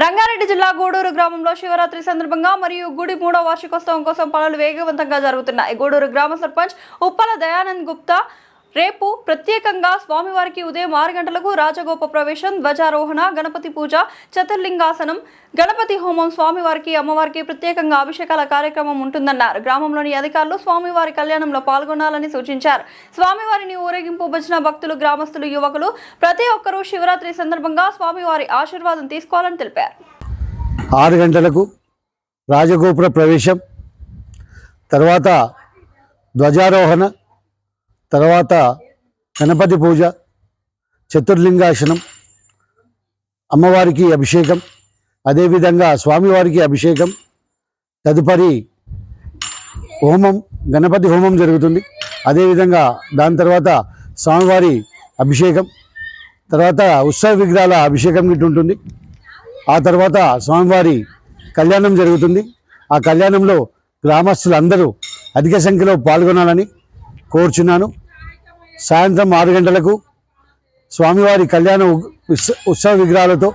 రంగారెడ్డి జిల్లా గూడూరు గ్రామంలో శివరాత్రి సందర్భంగా మరియు గుడి 3వ వార్షికోత్సవం కోసం పనులు వేగవంతంగా జరుగుతున్నాయి. గూడూరు గ్రామ సర్పంచ్ ఉప్పల దయానంద్ గుప్తా రేపు ప్రత్యేకంగా స్వామివారికి ఉదయం 6 గంటలకు రాజగోప ప్రవేశం, ధ్వజారోహణ, గణపతి పూజ, చతుర్లింగాసనం, గణపతి హోమం, స్వామివారికి అమ్మవారికి ప్రత్యేకంగా అభిషేకాల కార్యక్రమం ఉంటుందన్నారు. గ్రామంలోని అధికారులు స్వామివారి కళ్యాణంలో పాల్గొనాలని సూచించారు. స్వామివారిని ఊరేగింపు భజన భక్తులు, గ్రామస్తులు, యువకులు ప్రతి ఒక్కరూ శివరాత్రి సందర్భంగా స్వామివారి ఆశీర్వాదం తీసుకోవాలని తెలిపారు. 6 గంటలకు రాజగోపుర ప్రవేశం, తర్వాత ధ్వజారోహణ, తర్వాత గణపతి పూజ, చతుర్లింగాసనం, అమ్మవారికి అభిషేకం, అదేవిధంగా స్వామివారికి అభిషేకం, తదుపరి హోమం, గణపతి హోమం జరుగుతుంది. అదేవిధంగా దాని తర్వాత స్వామివారి అభిషేకం, తర్వాత ఉత్సవ విగ్రహాల అభిషేకం గిట్టు ఉంటుంది. ఆ తర్వాత స్వామివారి కళ్యాణం జరుగుతుంది. ఆ కళ్యాణంలో గ్రామస్తులందరూ అధిక సంఖ్యలో పాల్గొనాలని కోరుచున్నాను. సాయంత్రం 6 గంటలకు స్వామివారి కళ్యాణ ఉత్సవ విగ్రహాలతో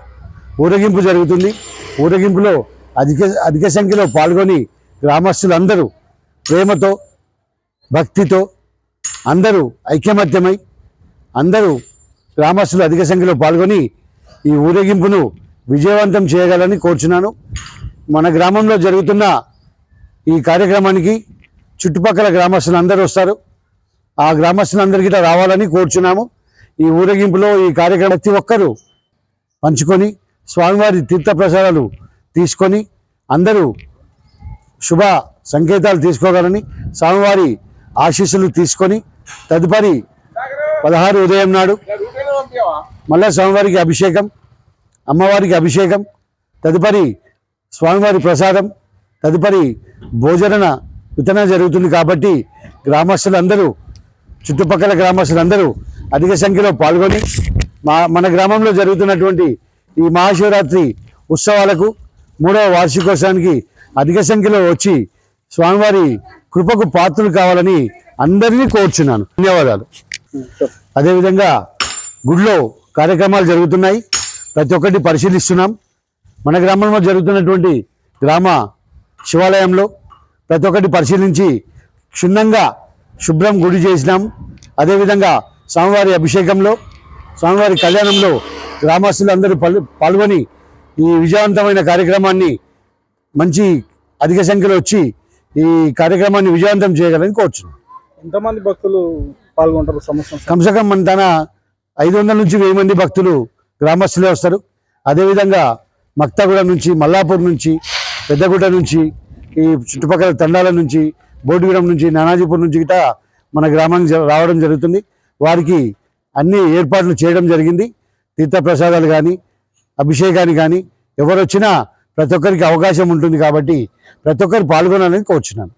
ఊరేగింపు జరుగుతుంది. ఊరేగింపులో అధిక సంఖ్యలో పాల్గొని గ్రామస్తులందరూ ప్రేమతో, భక్తితో అందరూ ఐక్యమత్యమై అందరూ గ్రామస్తులు అధిక సంఖ్యలో పాల్గొని ఈ ఊరేగింపును విజయవంతం చేయగలని కోరుచున్నాను. మన గ్రామంలో జరుగుతున్న ఈ కార్యక్రమానికి చుట్టుపక్కల గ్రామస్తులందరూ వస్తారు. ఆ గ్రామస్తులందరికీ రావాలని కోరుచున్నాము. ఈ ఊరేగింపులో ఈ కార్యక్రమం ప్రతి ఒక్కరూ పంచుకొని స్వామివారి తీర్థప్రసాదాలు తీసుకొని అందరూ శుభ సంకేతాలు తీసుకోగలని, స్వామివారి ఆశీస్సులు తీసుకొని తదుపరి 16 ఉదయం నాడు మళ్ళా స్వామివారికి అభిషేకం, అమ్మవారికి అభిషేకం, తదుపరి స్వామివారి ప్రసాదం, తదుపరి భోజన వితరణ జరుగుతుంది. కాబట్టి గ్రామస్తులందరూ, చుట్టుపక్కల గ్రామస్తులందరూ అధిక సంఖ్యలో పాల్గొని మన గ్రామంలో జరుగుతున్నటువంటి ఈ మహాశివరాత్రి ఉత్సవాలకు 3వ వార్షికోత్సవానికి అధిక సంఖ్యలో వచ్చి స్వామివారి కృపకు పాత్రలు కావాలని అందరినీ కోరుచున్నాను. ధన్యవాదాలు. అదేవిధంగా గుడిలో కార్యక్రమాలు జరుగుతున్నాయి, ప్రతి ఒక్కటి పరిశీలిస్తున్నాం. మన గ్రామంలో జరుగుతున్నటువంటి గ్రామ శివాలయంలో ప్రతి ఒక్కటి పరిశీలించి క్షుణ్ణంగా శుభ్రం గుడి చేసినాం. అదేవిధంగా స్వామివారి అభిషేకంలో, స్వామివారి కళ్యాణంలో గ్రామస్తులందరూ పాల్గొని ఈ విజయవంతమైన కార్యక్రమాన్ని మంచి అధిక సంఖ్యలో వచ్చి ఈ కార్యక్రమాన్ని విజయవంతం చేయగలని కోరుచున్నాం. ఎంతమంది భక్తులు పాల్గొంటారు? కమ్సకం మన తన 500 నుంచి 1000 మంది భక్తులు గ్రామస్తులే వస్తారు. అదేవిధంగా మక్తగూడ నుంచి, మల్లాపూర్ నుంచి, పెద్దగుట్ట నుంచి, ఈ చుట్టుపక్కల తండాల నుంచి, బోటిగూడెం నుంచి, నానాజీపూర్ నుంచి గిట మన గ్రామానికి రావడం జరుగుతుంది. వారికి అన్ని ఏర్పాట్లు చేయడం జరిగింది. తీర్థప్రసాదాలు కానీ, అభిషేకాన్ని కానీ ఎవరు వచ్చినా ప్రతి ఒక్కరికి అవకాశం ఉంటుంది. కాబట్టి ప్రతి ఒక్కరు పాల్గొనాలని కోరుచున్నాను.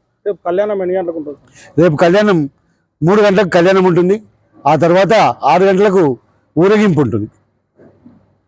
కళ్యాణం ఎన్ని గంటలకు ఉంటుంది? రేపు కళ్యాణం 3 గంటలకు కళ్యాణం ఉంటుంది. ఆ తర్వాత 6 గంటలకు ఊరేగింపు ఉంటుంది.